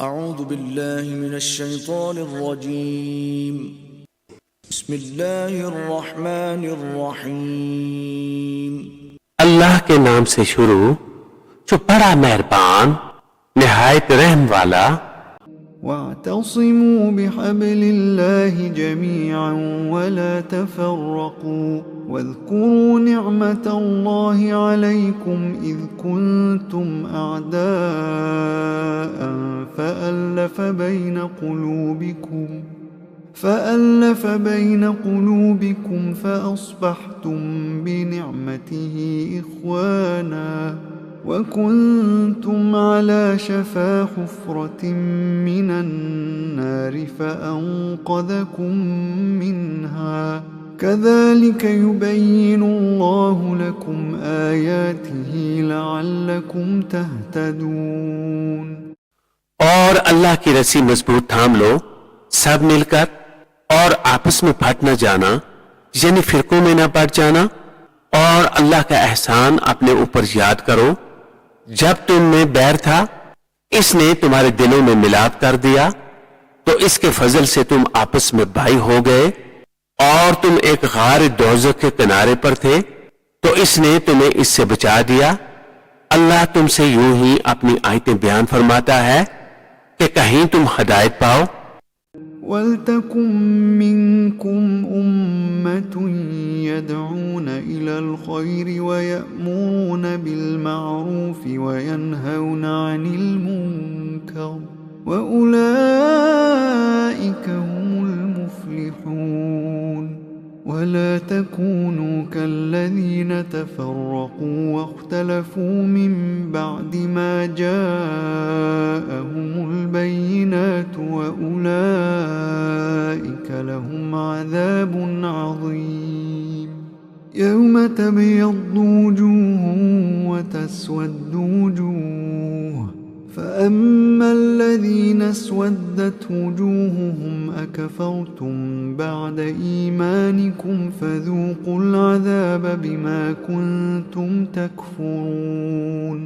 أعوذ بالله من الشيطان الرجيم بسم الله الرحمن الرحيم अल्लाह के नाम से शुरू जो बड़ा मेहरबान निहायत रहम वाला। واعتصموا بحبل الله جميعا ولا تفرقوا واذكروا نعمة الله عليكم إذ كنتم أعداء فألف بين قلوبكم فأصبحتم بنعمته إخوانا وكنتم على شفا حفرة من النار فأنقذكم منها كذلك يبين الله لكم آياته لعلكم تهتدون। और अल्लाह की रस्सी मजबूत थाम लो सब मिलकर और आपस में फट न जाना यानी फिरकों में न बढ़ जाना। और अल्लाह का एहसान अपने ऊपर याद करो जब तुम में बैर था इसने तुम्हारे दिलों में मिलाप कर दिया तो इसके फजल से तुम आपस में भाई हो गए। और तुम एक गार दोज़ख के किनारे पर थे तो इसने तुम्हें इससे बचा दिया। अल्लाह तुमसे यूं ही अपनी आयतें बयान फरमाता है कि कहीं तुम हिदायत पाओ। वल्तकुम मिनकुम उम्मतुन यदऊन इलल खैरि व यअमुरुन बिल मारूफि व यनहौना अनिल मुनकर व उलाइका हुमुल मुफ्लिहून। वला तकूनू कल्लज़ीन तफ़र्रक़ू वख्तलफ़ू मिन बअदि मा जाअहुमुल बय्यिनातु व उलाइका लहुम अज़ाबुन अज़ीम। यौम तबयद्दु वुजूहुन व तस्वद्दु वुजूह فأما الذين اسودت وجوههم أكفرتم بعد إيمانكم فذوقوا العذاب بما كنتم تكفرون।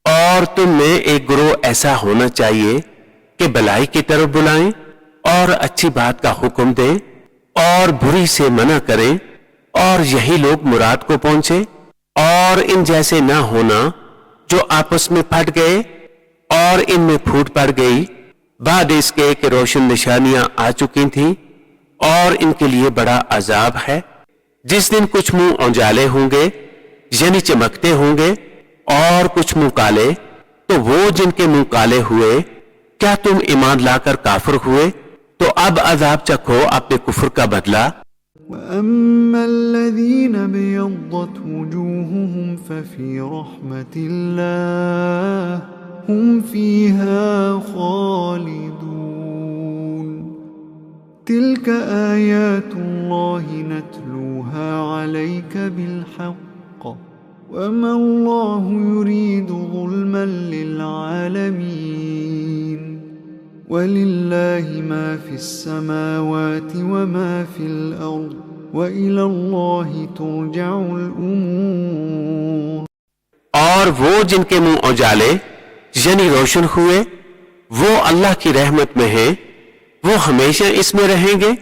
और तुम में एक ग्रोह ऐसा होना चाहिए कि भलाई की तरफ बुलाएं और अच्छी बात का हुक्म दें और बुरी से मना करें और यही लोग मुराद को पहुंचे। और इन जैसे ना होना जो आपस में फट गए और इनमें फूट पड़ गई बाद इसके कि रोशन निशानियां आ चुकी थीं। और इनके लिए बड़ा अजाब है जिस दिन कुछ मुंह औंजाले होंगे यानी चमकते होंगे और कुछ मुंह काले। तो वो जिनके मुंह काले हुए क्या तुम ईमान लाकर काफिर हुए तो अब अजाब चखो अपने कुफ्र का बदला। وأما الذين ابيضت وجوههم ففي رحمة الله هم فيها خالدون। تلك آيات الله نتلوها عليك بالحق وما الله يريد ظلما للعالمين ولله ما في السماوات وما في الأرض وإلى الله ترجع الأمور। और वो जिनके मुंह उजाले यानी रोशन हुए वो अल्लाह की रहमत में हैं, वो हमेशा इसमें रहेंगे।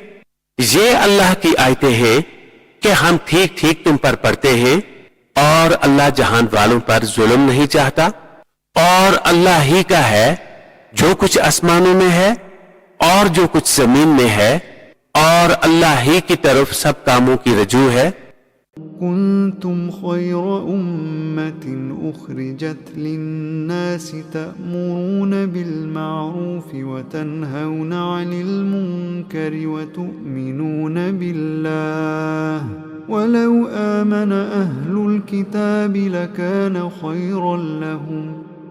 ये अल्लाह की आयतें हैं कि हम ठीक ठीक तुम पर पढ़ते हैं और अल्लाह जहान वालों पर जुल्म नहीं चाहता। और अल्लाह ही का है जो कुछ आसमानों में है और जो कुछ जमीन में है और अल्लाह ही की तरफ सब कामों की रजू है। कुंतुम खैर उम्मतिन उखरिजत लिन्नास तअमुरून बिल मारूफ व तनहौन अनिल मुनकर व तु'मिनून बिल्लाह वलौ आमन अहलुल किताब लकान खैरन लहुम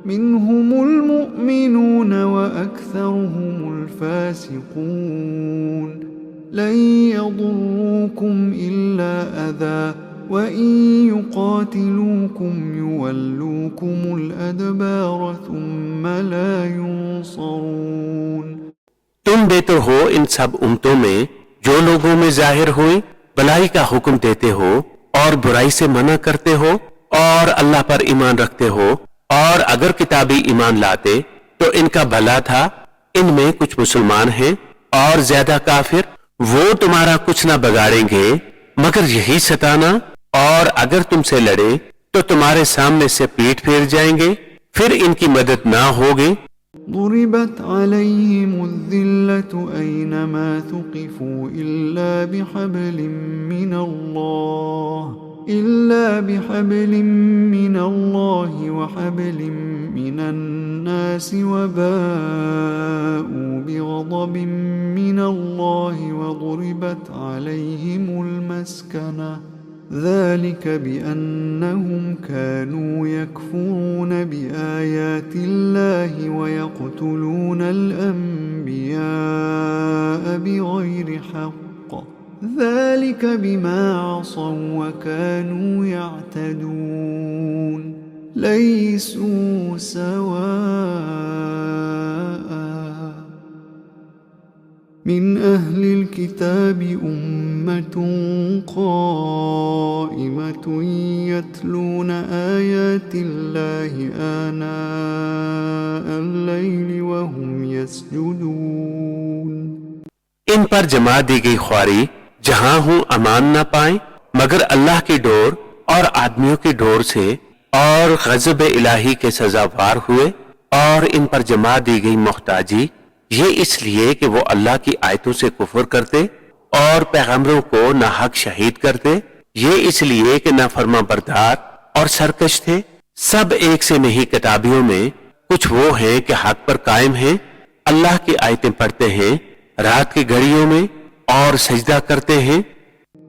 मिनहुमुल मुअमिनून व अक्सरुहुमुल फासिकून। लन यदुर्रूकुम इल्ला अज़ा व इन युक़ातिलूकुम युवल्लूकुमुल अदबार थुम्मा ला युनसरून। तुम बेहतर हो इन सब उम्मतों में जो लोगों में जाहिर हुई भलाई का हुक्म देते हो और बुराई से मना करते हो और अल्लाह पर ईमान रखते हो। और अगर किताबी ईमान लाते तो इनका भला था। इनमें कुछ मुसलमान हैं और ज्यादा काफिर, वो तुम्हारा कुछ ना बगाड़ेंगे मगर यही सताना, और अगर तुमसे लड़े तो तुम्हारे सामने से पीठ फेर जाएंगे, फिर इनकी मदद ना होगी। ضربت عليهم الذلة أينما ثقفوا إلا بحبل من الله وحبل من الناس وباءوا بغضب من الله وضربت عليهم المسكنة ذلك بأنهم كانوا يكفرون بآيات الله ويقتلون الأنبياء بغير حق ذلك بما عصوا وكانوا يعتدون ليسوا سواء من أهل الكتاب أمة قائمة يتلون آيات الله آناء الليل وهم يسجدون। इन पर जमा दी गई ख्वारी जहां हूं अमान ना पाए मगर अल्लाह की डोर और आदमियों की डोर से, और गजब इलाही के सजावार हुए। और इन पर जमा दी गई मोहताजी ये इसलिए कि वो अल्लाह की आयतों से कुफर करते और पैगंबरों को नाहक शहीद करते, ये इसलिए कि नाफरमा बरदार और सरकश थे। सब एक से नहीं किताबियों में कुछ वो हैं कि हक पर कायम हैं, अल्लाह की आयतें पढ़ते हैं रात की घड़ियों में और सजदा करते हैं।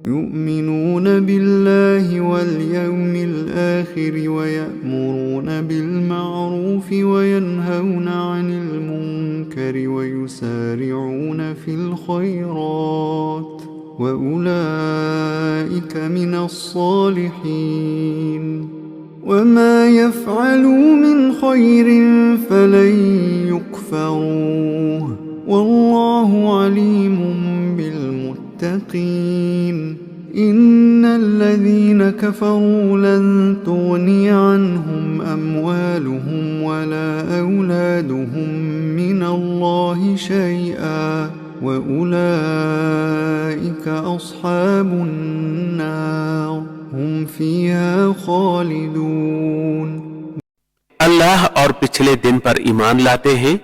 युमिनून बिल्लाहि वल यौमिल आखिर व यअमुरून बिल मअरूफ व यनहौन अनिल मुनकर व युसारिऊन फिल खैरात व उलाइक मिनस सालिहीन वमा यफ़अलू मिन खैरिन फलन युकफ़रूह वल्लाहु अलीमुम बिलमुत्तक़ीन। इन्नल्लज़ीन कफ़रू लन तुग़नी अन्हुम अम्वालुहुम वला औलादुहुम मिनल्लाहि शैअा व उलाइक अस्हाबुन नार हुम फ़ीहा ख़ालिदून। अल्लाह और पिछले दिन पर ईमान लाते हैं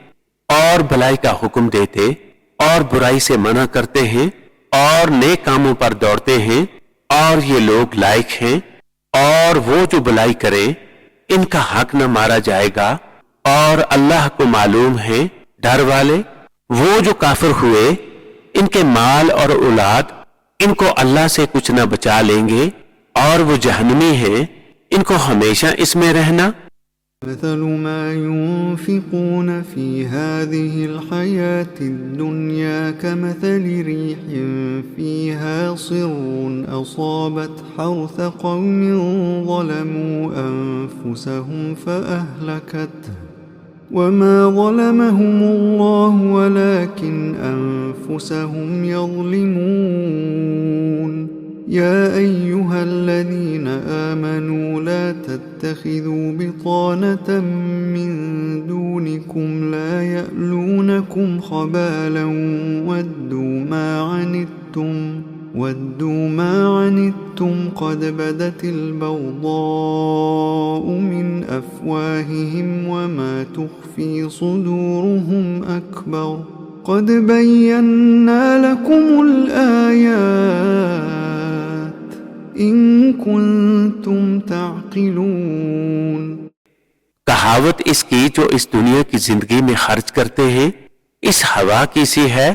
और भलाई का हुक्म देते और बुराई से मना करते हैं और नेक कामों पर दौड़ते हैं, और ये लोग लायक हैं। और वो जो बुराई करें इनका हक न मारा जाएगा, और अल्लाह को मालूम है डर वाले। वो जो काफिर हुए इनके माल और औलाद इनको अल्लाह से कुछ न बचा लेंगे, और वो जहन्नमी हैं, इनको हमेशा इसमें रहना। مثل ما ينفقون في هذه الحياة الدنيا كمثل ريح فيها صر أصابت حرث قوم ظلموا أنفسهم فأهلكته وما ظلمهم الله ولكن أنفسهم يظلمون يا أيها الذين آمنوا لا تتخذوا بطانة من دونكم لا يألونكم خبالا ودوا ما عنتم قد بدت البغضاء من أفواههم وما تخفي صدورهم أكبر قد بينا لكم الآيات इन कुंतुम ताक़िलून। कहावत इसकी जो इस दुनिया की जिंदगी में खर्च करते हैं इस हवा की सी है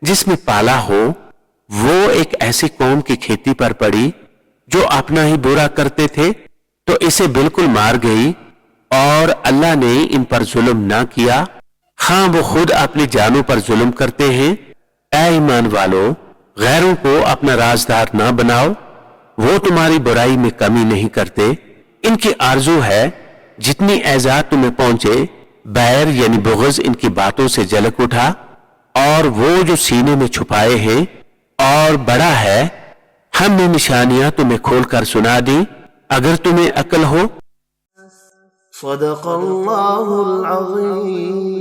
जिसमें पाला हो। वो एक ऐसी कौम की खेती पर पड़ी जो अपना ही बुरा करते थे तो इसे बिल्कुल मार गई, और अल्लाह ने इन पर जुल्म ना किया। हाँ, वो खुद अपनी जानों पर जुल्म करते हैं। ऐ ईमान वालों, गैरों को अपना राजदार ना बनाओ, वो तुम्हारी बुराई में कमी नहीं करते। इनकी आरजू है जितनी एजाद तुम्हें पहुंचे बैर यानी बुग़्ज़ इनकी बातों से झलक उठा, और वो जो सीने में छुपाए हैं और बड़ा है, हमने निशानियां तुम्हें खोलकर सुना दी अगर तुम्हें अक्ल हो। सदक़ल्लाहुल अज़ीम।